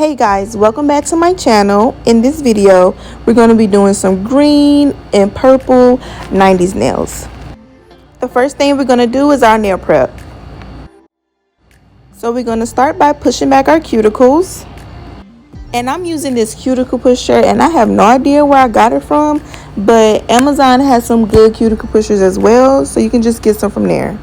Hey guys, welcome back to my channel. In this video, we're going to be doing some green and purple 90s nails. The first thing we're going to do is our nail prep. So we're going to start by pushing back our cuticles. And I'm using this cuticle pusher, and I have no idea where I got it from, but Amazon has some good cuticle pushers as well, so you can just get some from there.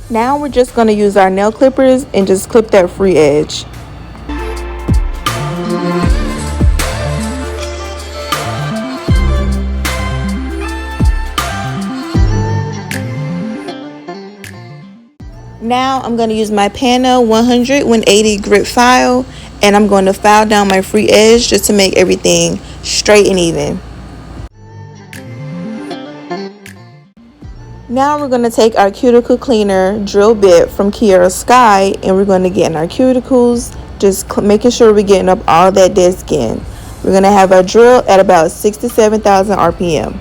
Now we're just going to use our nail clippers and just clip that free edge. Now I'm going to use my Pana 100/180 grit file, and I'm going to file down my free edge just to make everything straight and even. Now we're going to take our cuticle cleaner drill bit from Kiara Sky, and we're going to get in our cuticles, just making sure we're getting up all that dead skin. We're going to have our drill at about 6,000 to 7,000 RPM.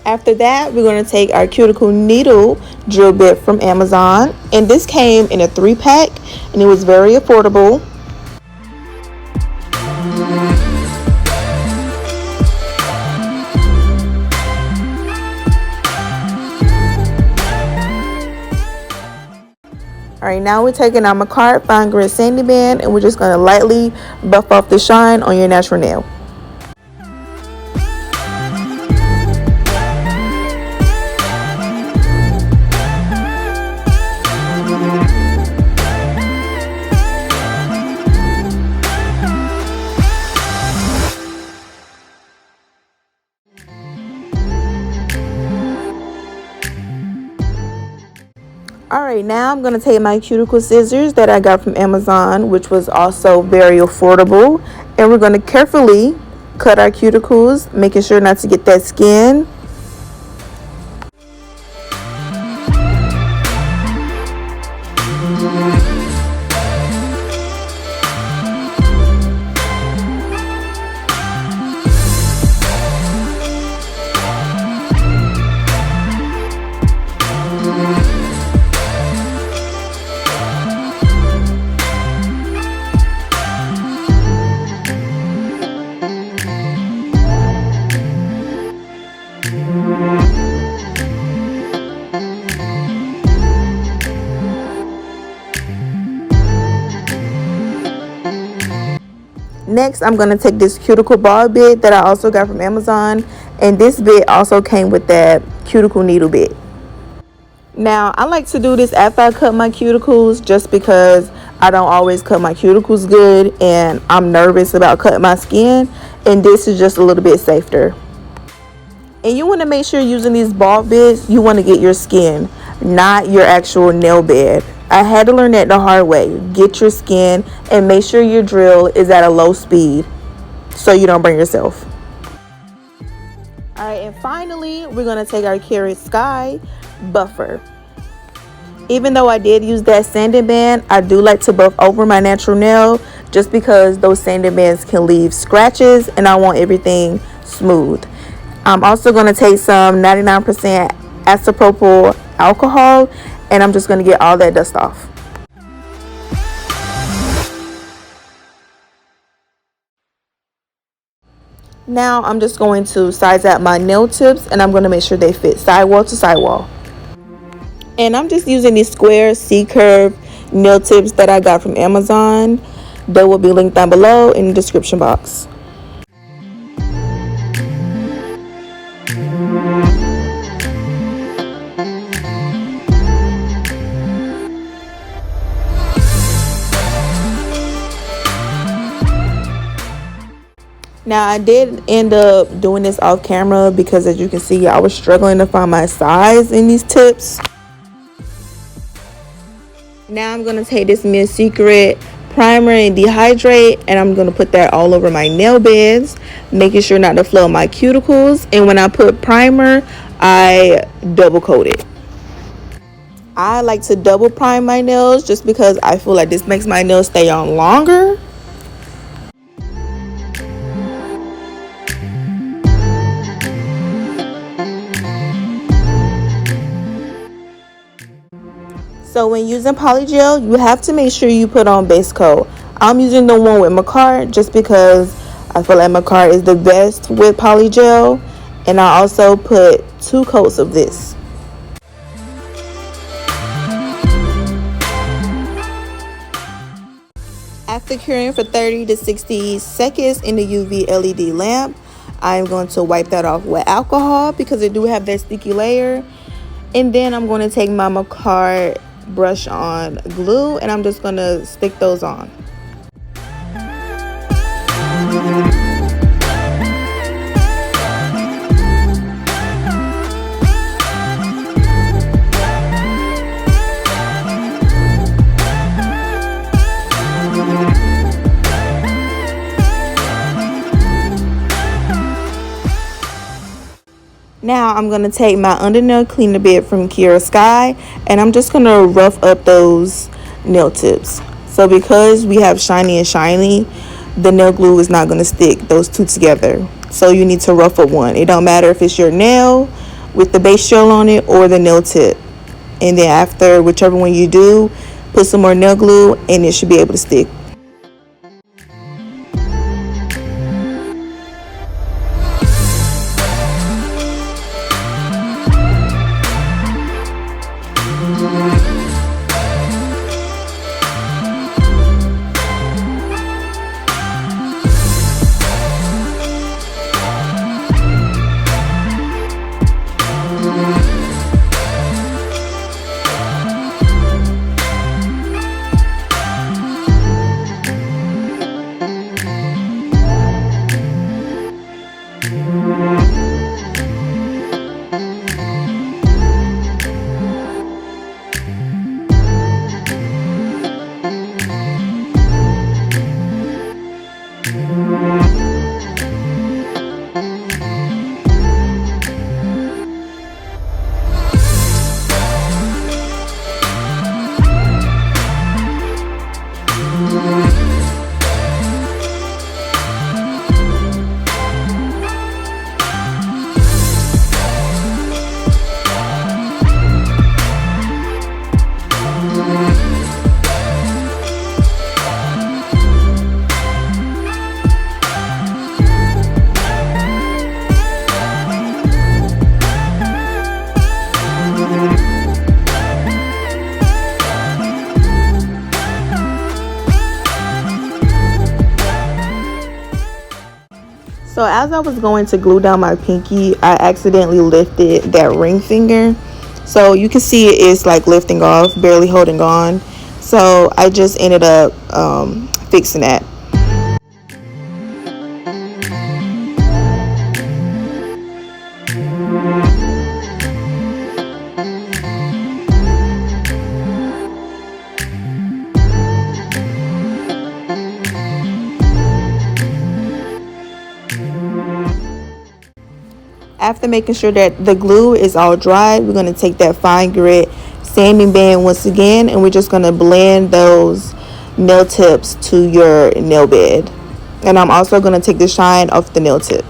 After that, we're going to take our Cuticle Needle drill bit from Amazon, and this came in a 3-pack, and it was very affordable. Alright, now we're taking our Makartt Fine Grit Sandy Band, and we're just going to lightly buff off the shine on your natural nail. Alright, now I'm going to take my Cuticle Scissors that I got from Amazon, which was also very affordable, and we're going to carefully cut our cuticles, making sure not to get that skin. Next, I'm going to take this cuticle ball bit that I also got from Amazon, and this bit also came with that cuticle needle bit. Now, I like to do this after I cut my cuticles just because I don't always cut my cuticles good, and I'm nervous about cutting my skin, and this is just a little bit safer. And you want to make sure using these ball bits, you want to get your skin, not your actual nail bed. I had to learn that the hard way. Get your skin and make sure your drill is at a low speed so you don't burn yourself. Alright, and finally, we're going to take our Kiara Sky buffer. Even though I did use that sanding band, I do like to buff over my natural nail just because those sanding bands can leave scratches and I want everything smooth. I'm also going to take some 99% isopropyl alcohol, and I'm just going to get all that dust off. Now I'm just going to size out my nail tips, and I'm going to make sure they fit sidewall to sidewall. And I'm just using these square C-curve nail tips that I got from Amazon. They will be linked down below in the description box. Now, I did end up doing this off camera because, as you can see, I was struggling to find my size in these tips. Now I'm going to take this Miss Secret primer and dehydrate, and I'm going to put that all over my nail beds, making sure not to flood my cuticles. And when I put primer, I double coat it. I like to double prime my nails just because I feel like this makes my nails stay on longer. So when using Polygel, you have to make sure you put on base coat. I'm using the one with Makartt just because I feel like Makartt is the best with Polygel. And I also put 2 coats of this. After curing for 30 to 60 seconds in the UV LED lamp, I'm going to wipe that off with alcohol because it do have that sticky layer. And then I'm going to take my Makartt brush on glue and I'm just going to stick those on. Now I'm going to take my undernail cleaner bit from Kira Sky and I'm just going to rough up those nail tips. So because we have shiny and shiny, the nail glue is not going to stick those two together. So you need to rough up one. It don't matter if it's your nail with the base gel on it or the nail tip. And then after whichever one you do, put some more nail glue and it should be able to stick. So as I was going to glue down my pinky, I accidentally lifted that ring finger. So you can see it is like lifting off, barely holding on. So I just ended up fixing that. After making sure that the glue is all dry, we're going to take that fine grit sanding band once again, and we're just going to blend those nail tips to your nail bed. And I'm also going to take the shine off the nail tip.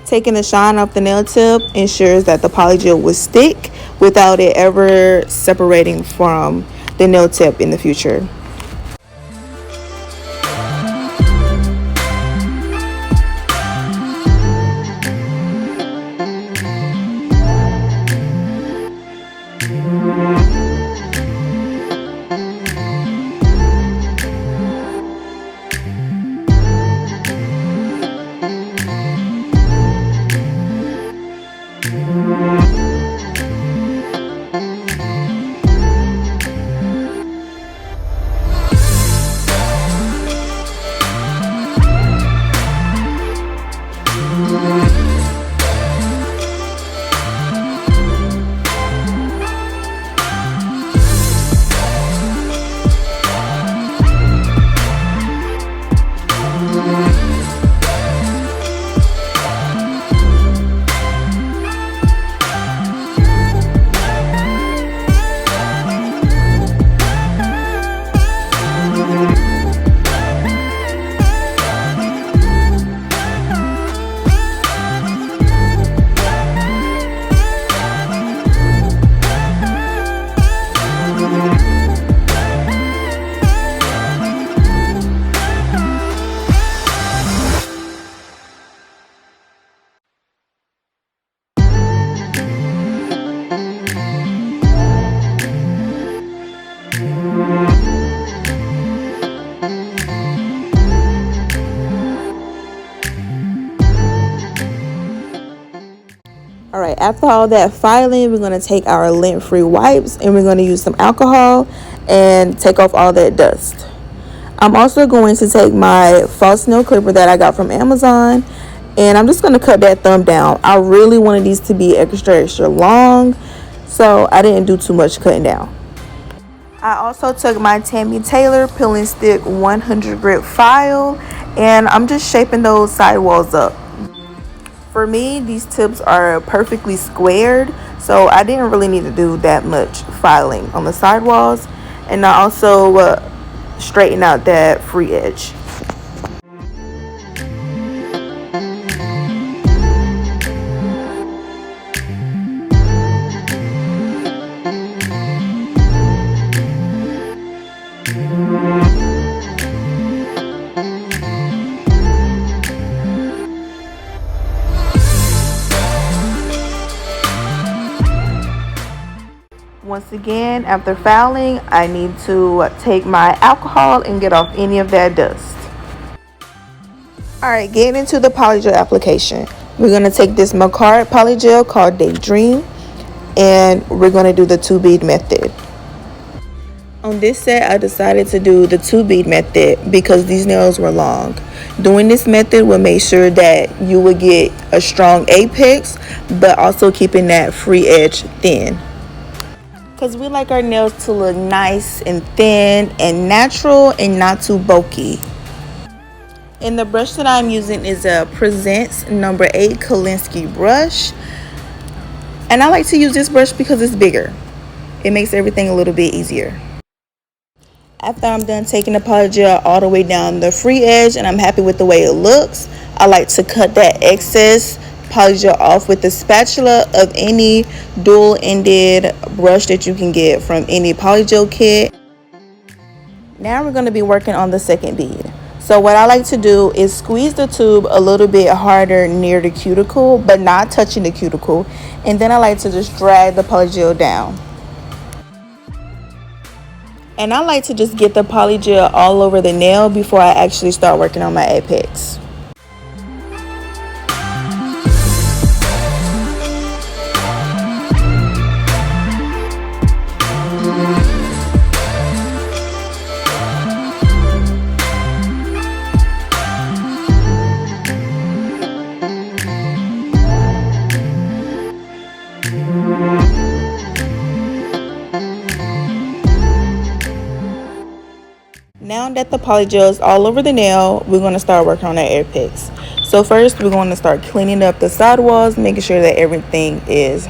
Taking the shine off the nail tip ensures that the polygel will stick without it ever separating from the nail tip in the future. after all that filing, we're going to take our lint-free wipes and we're going to use some alcohol and take off all that dust. I'm also going to take my false nail clipper that I got from Amazon, and I'm just going to cut that thumb down. I really wanted these to be extra long, so I didn't do too much cutting down. I also took my Tammy Taylor Peel and Stick 100 grit file, and I'm just shaping those sidewalls up. For me, these tips are perfectly squared, so I didn't really need to do that much filing on the sidewalls. And I also straighten out that free edge. Once again, after filing, I need to take my alcohol and get off any of that dust. Alright, getting into the polygel application. We're going to take this Makartt polygel called Daydream, and we're going to do the 2-bead method. On this set, I decided to do the 2-bead method because these nails were long. Doing this method will make sure that you will get a strong apex, but also keeping that free edge thin. Because we like our nails to look nice and thin and natural and not too bulky. And the brush that I'm using is a Presents number 8 Kolinsky brush. And I like to use this brush because it's bigger. It makes everything a little bit easier. After I'm done taking the polygel all the way down the free edge and I'm happy with the way it looks, I like to cut that excess polygel off with the spatula of any dual-ended brush that you can get from any polygel kit. Now we're going to be working on the second bead. So what I like to do is squeeze the tube a little bit harder near the cuticle, but not touching the cuticle, and then I like to just drag the polygel down. And I like to just get the polygel all over the nail before I actually start working on my apex. Now that the polygel is all over the nail, we're going to start working on our apex. So first, we're going to start cleaning up the sidewalls, making sure that everything is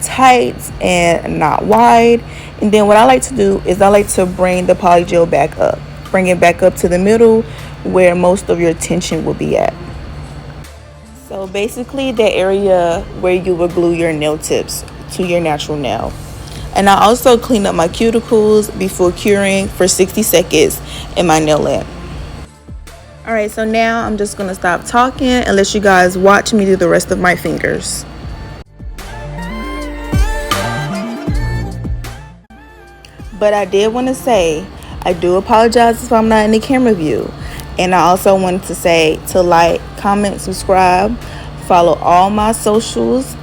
tight and not wide. And then what I like to do is I like to bring the polygel back up. Bring it back up to the middle where most of your tension will be at. So basically the area where you will glue your nail tips to your natural nail. And I also clean up my cuticles before curing for 60 seconds in my nail lamp. Alright, so now I'm just going to stop talking and let you guys watch me do the rest of my fingers. But I did want to say, I do apologize if I'm not in the camera view. And I also wanted to say to like, comment, subscribe, follow all my socials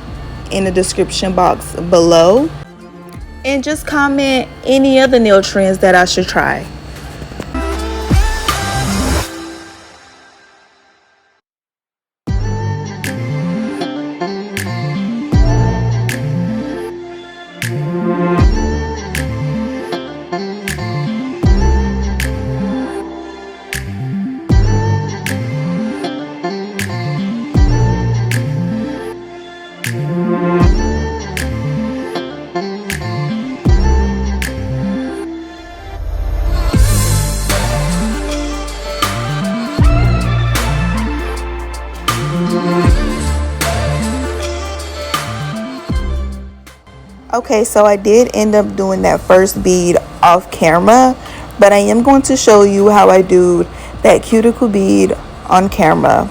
in the description box below. And just comment any other nail trends that I should try. Okay, so I did end up doing that first bead off camera, but I am going to show you how I do that cuticle bead on camera.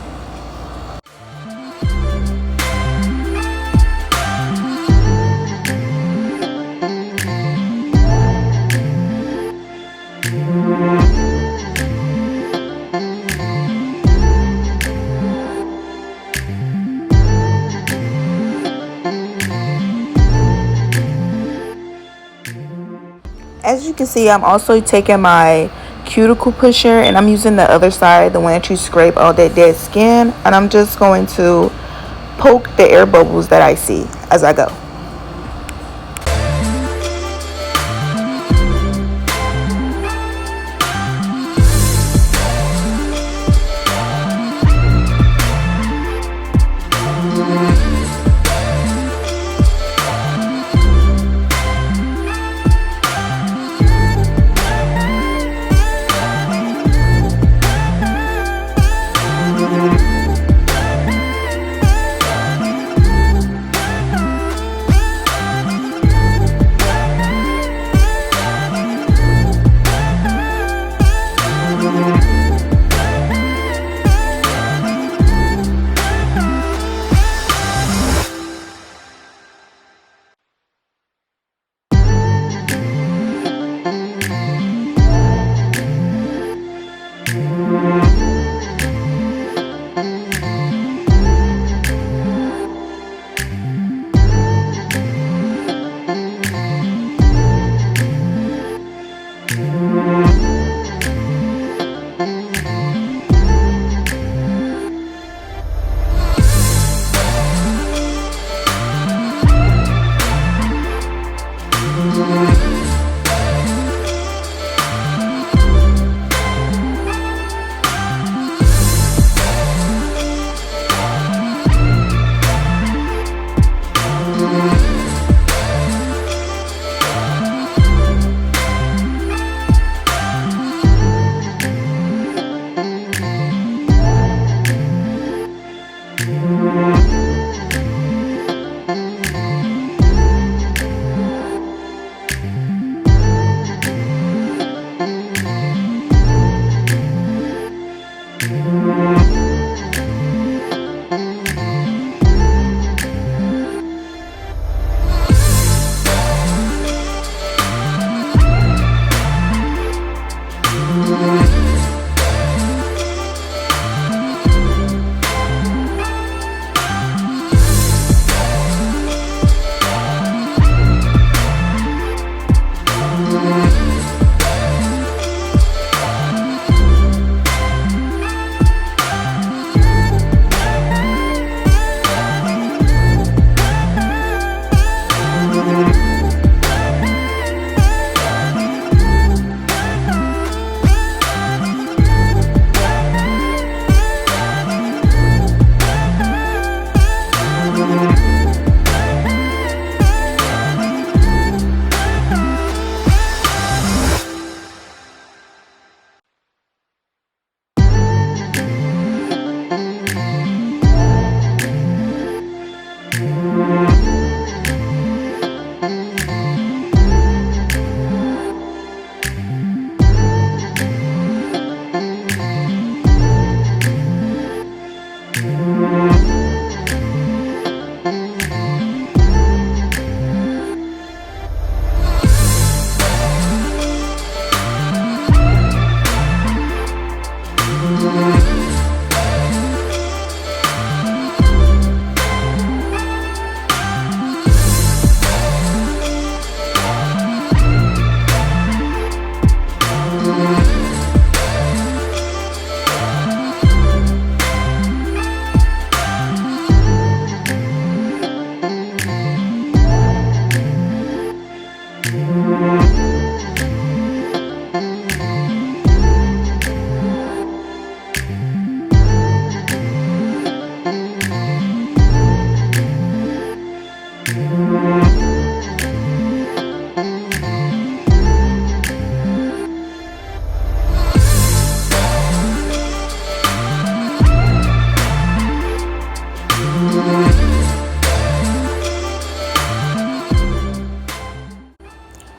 As you can see, I'm also taking my cuticle pusher and I'm using the other side, the one that you scrape all that dead skin, and I'm just going to poke the air bubbles that I see as I go.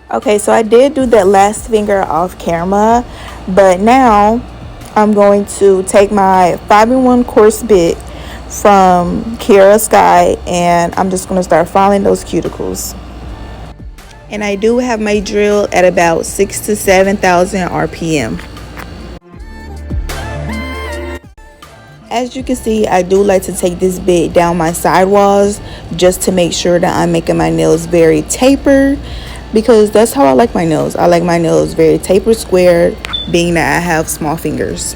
Okay, so I did do that last finger off camera, but now I'm going to take my 5-in-1 coarse bit from Kiara Sky and I'm just going to start filing those cuticles. And I do have my drill at about 6,000 to 7,000 RPM. As you can see, I do like to take this bit down my sidewalls just to make sure that I'm making my nails very tapered. because that's how I like my nails. I like my nails very taper squared, being that I have small fingers.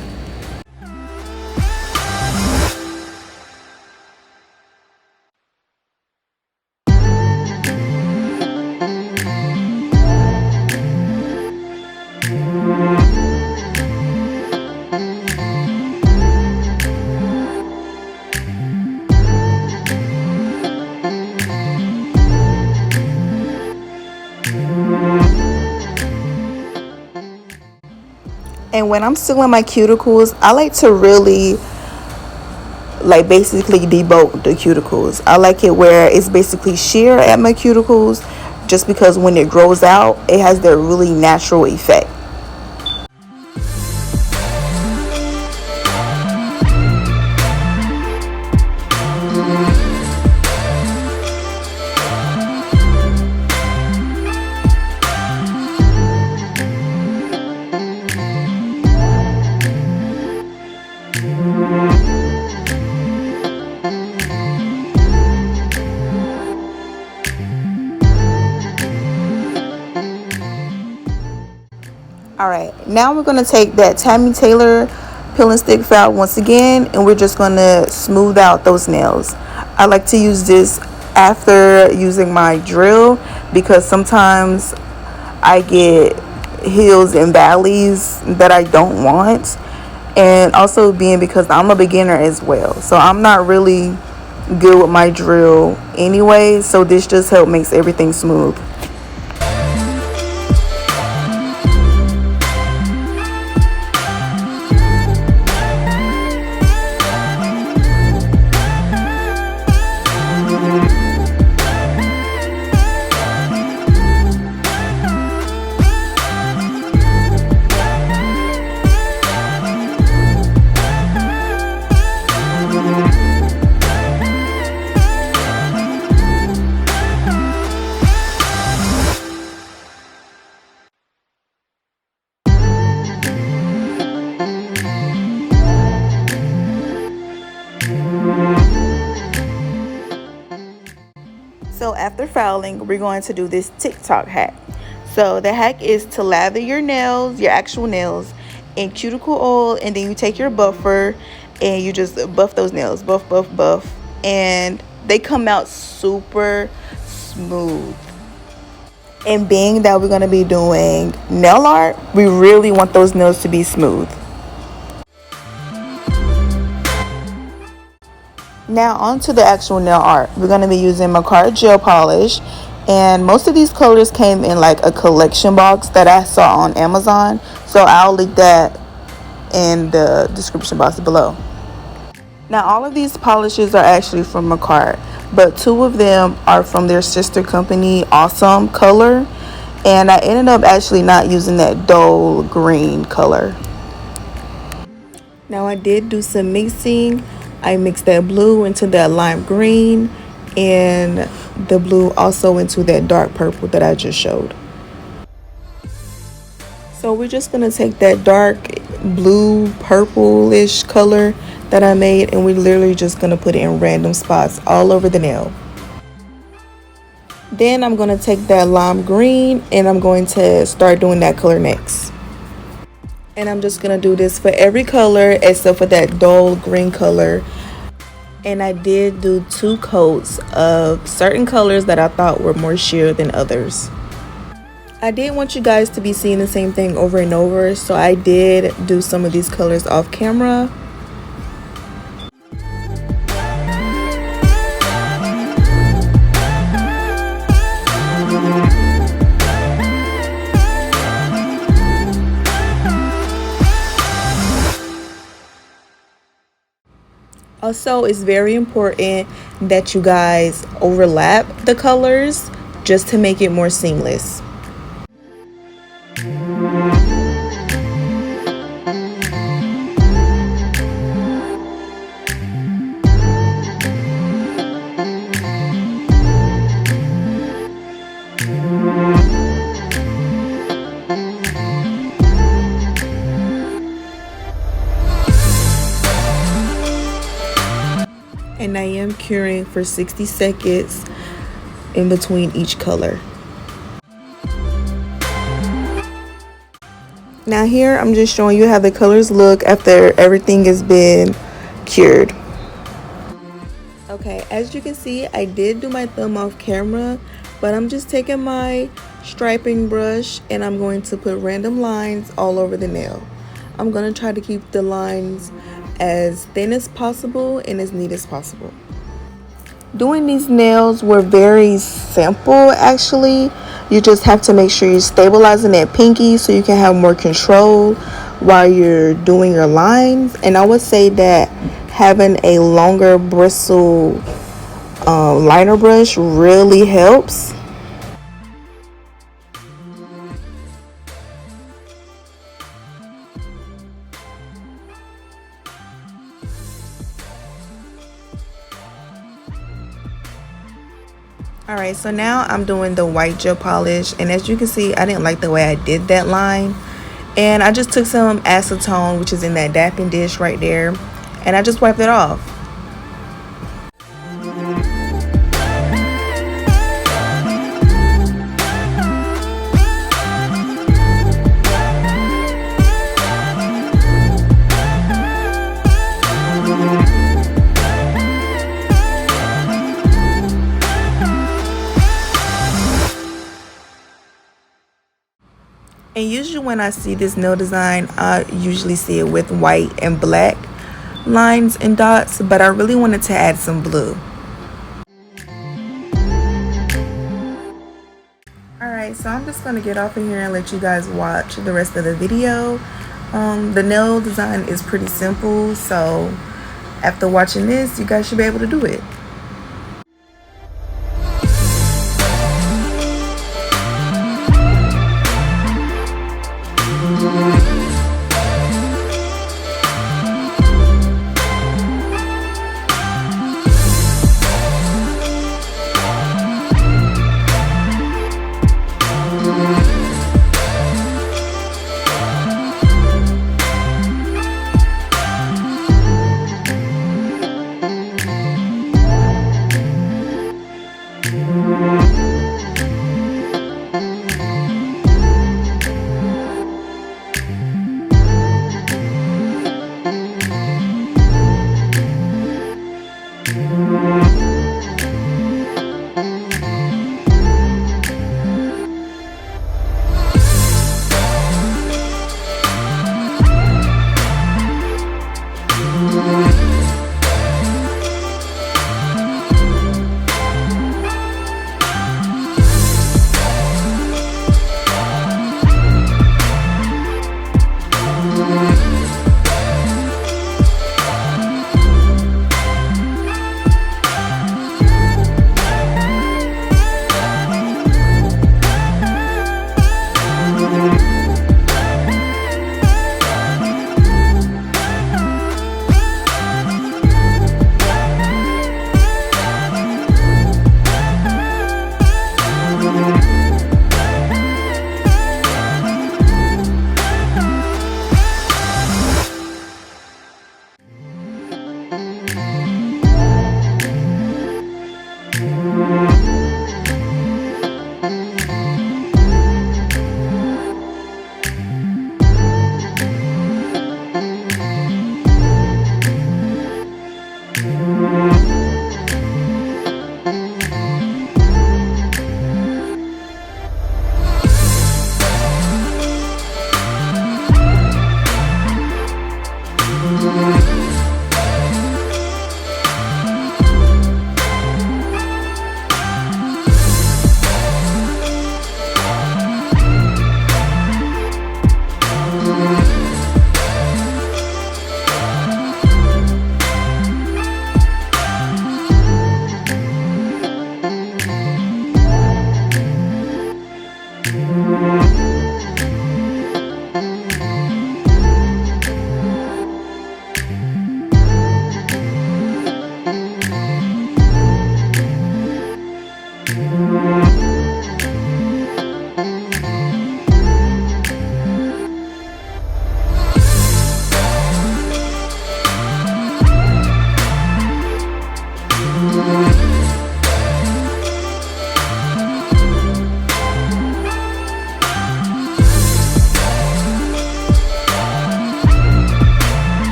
And when I'm sealing my cuticles, I like to really like basically debulk the cuticles. I like it where it's basically sheer at my cuticles, just because when it grows out, it has that really natural effect. Alright, now we're going to take that Tammy Taylor peel and stick file once again, and we're just going to smooth out those nails. I like to use this after using my drill, because sometimes I get hills and valleys that I don't want, and also being because I'm a beginner as well, so I'm not really good with my drill anyway, so this just helps makes everything smooth. So after filing, we're going to do this TikTok hack. So the hack is to lather your nails, your actual nails, in cuticle oil, and then you take your buffer and you just buff those nails, buff, buff, buff, and they come out super smooth. And being that we're going to be doing nail art, we really want those nails to be smooth. Now onto the actual nail art. We're going to be using Makartt Gel Polish, and most of these colors came in like a collection box that I saw on Amazon, so I'll link that in the description box below. Now all of these polishes are actually from Makartt, but two of them are from their sister company, Awesome Color, and I ended up actually not using that dull green color. Now I did do some mixing. I mixed that blue into that lime green, and the blue also into that dark purple that I just showed. So we're just going to take that dark blue purplish color that I made, and we're literally just going to put it in random spots all over the nail. Then I'm going to take that lime green and I'm going to start doing that color next. And I'm just going to do this for every color except for that dull green color. And I did do 2 coats of certain colors that I thought were more sheer than others. I didn't want you guys to be seeing the same thing over and over, so I did do some of these colors off camera. Also, it's very important that you guys overlap the colors just to make it more seamless. And I am curing for 60 seconds in between each color. Now here I'm just showing you how the colors look after everything has been cured. Okay, as you can see, I did do my thumb off camera, but I'm just taking my striping brush and I'm going to put random lines all over the nail. I'm going to try to keep the lines as thin as possible and as neat as possible. Doing these nails were very simple actually. You just have to make sure you're stabilizing that pinky so you can have more control while you're doing your lines. And I would say that having a longer bristle liner brush really helps. Alright, so now I'm doing the white gel polish, and as you can see, I didn't like the way I did that line, and I just took some acetone, which is in that dapping dish right there, and I just wiped it off. And usually when I see this nail design, I usually see it with white and black lines and dots, but I really wanted to add some blue. Alright, so I'm just going to get off of here and let you guys watch the rest of the video. The nail design is pretty simple, so after watching this, you guys should be able to do it.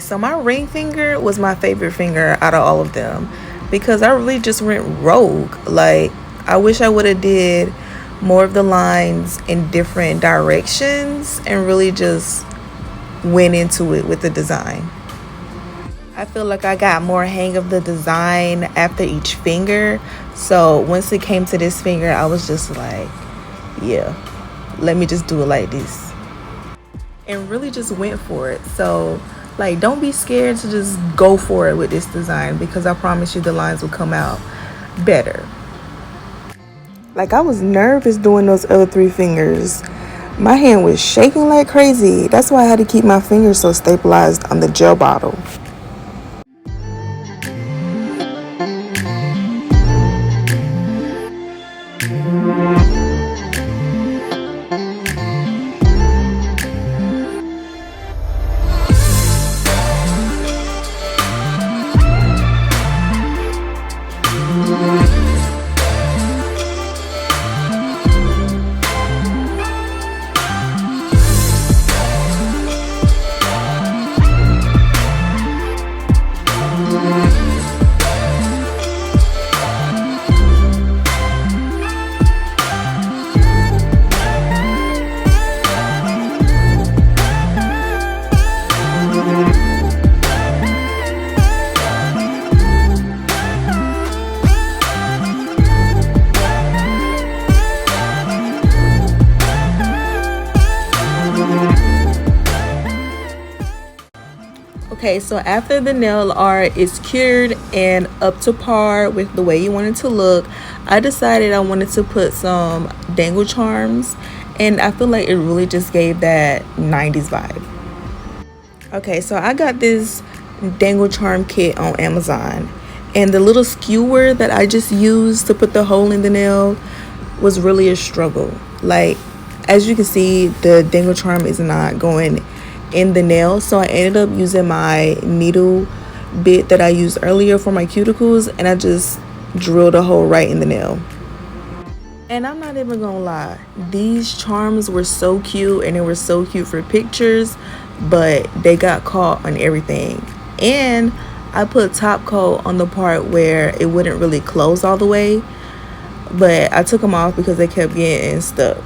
Okay, so my ring finger was my favorite finger out of all of them because I really just went rogue. Like, I wish I would have did more of the lines in different directions and really just went into it with the design. I feel like I got more hang of the design after each finger. So once it came to this finger, I was just like, yeah, let me just do it like this. And really just went for it. So like, don't be scared to just go for it with this design because I promise you the lines will come out better. Like, I was nervous doing those other 3 fingers. My hand was shaking like crazy. That's why I had to keep my fingers so stabilized on the gel bottle. Okay, so after the nail art is cured and up to par with the way you want it to look, I decided I wanted to put some dangle charms, and I feel like it really just gave that 90s vibe. Okay, so I got this dangle charm kit on Amazon, and the little skewer that I just used to put the hole in the nail was really a struggle. Like, as you can see, the dangle charm is not going in the nail, so I ended up using my needle bit that I used earlier for my cuticles, and I just drilled a hole right in the nail. And I'm not even gonna lie, these charms were so cute, and they were so cute for pictures, but they got caught on everything. And I put top coat on the part where it wouldn't really close all the way, but I took them off because they kept getting stuck.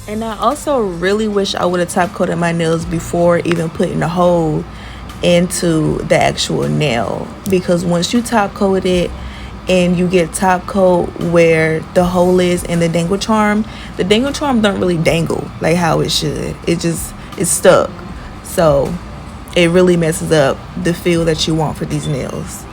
And I also really wish I would have top coated my nails before even putting the hole into the actual nail, because once you top coat it and you get top coat where the hole is in the dangle charm don't really dangle like how it should. It's stuck, so it really messes up the feel that you want for these nails.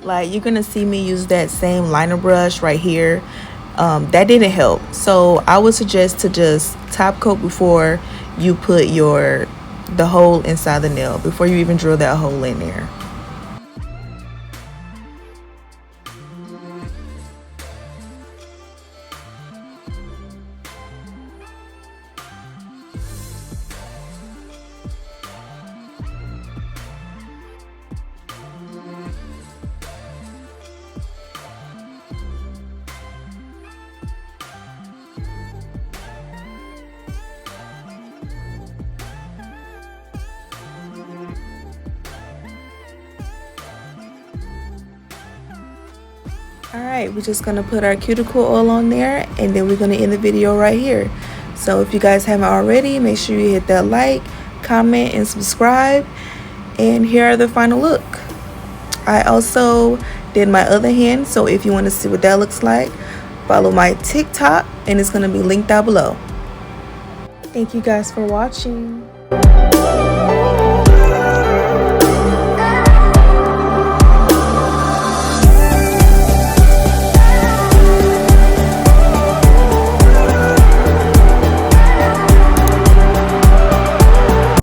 Like, you're gonna see me use that same liner brush right here. That didn't help, so I would suggest to just top coat before you put the hole inside the nail, before you even drill that hole in there. Alright, we're just gonna put our cuticle oil on there, and then we're gonna end the video right here. So if you guys haven't already, make sure you hit that like, comment, and subscribe. And here are the final look. I also did my other hand, so if you want to see what that looks like, follow my TikTok, and it's gonna be linked down below. Thank you guys for watching.